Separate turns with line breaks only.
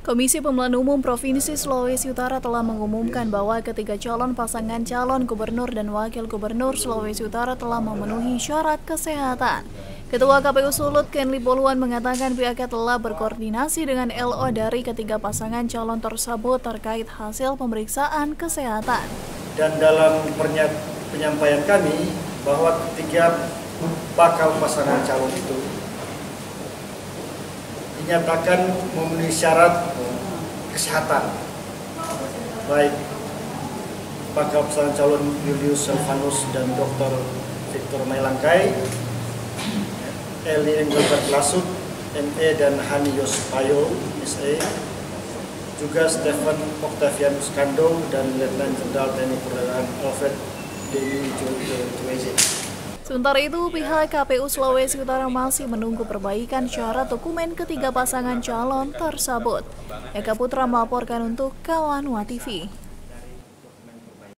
Komisi Pemilihan Umum Provinsi Sulawesi Utara telah mengumumkan bahwa ketiga pasangan calon gubernur dan wakil gubernur Sulawesi Utara telah memenuhi syarat kesehatan. Ketua KPU Sulut Kenli Poluan mengatakan pihaknya telah berkoordinasi dengan LO dari ketiga pasangan calon tersebut terkait hasil pemeriksaan kesehatan.
Dan dalam penyampaian kami bahwa ketiga bakal pasangan calon itu dinyatakan memenuhi syarat kesehatan, baik bakal pasangan calon Julius Silvanus dan Dr. Victor Mailangkai, Eli Engelbert Lasut, ME dan Hani Yospayo, SE, juga Stephen Octavianus Kando dan Letnan Jenderal TNI Purnawirawan Alfred Deni Tuweze.
Sementara itu, pihak KPU Sulawesi Utara masih menunggu perbaikan syarat dokumen ketiga pasangan calon tersebut. Eka Putra melaporkan untuk Kawan WATV.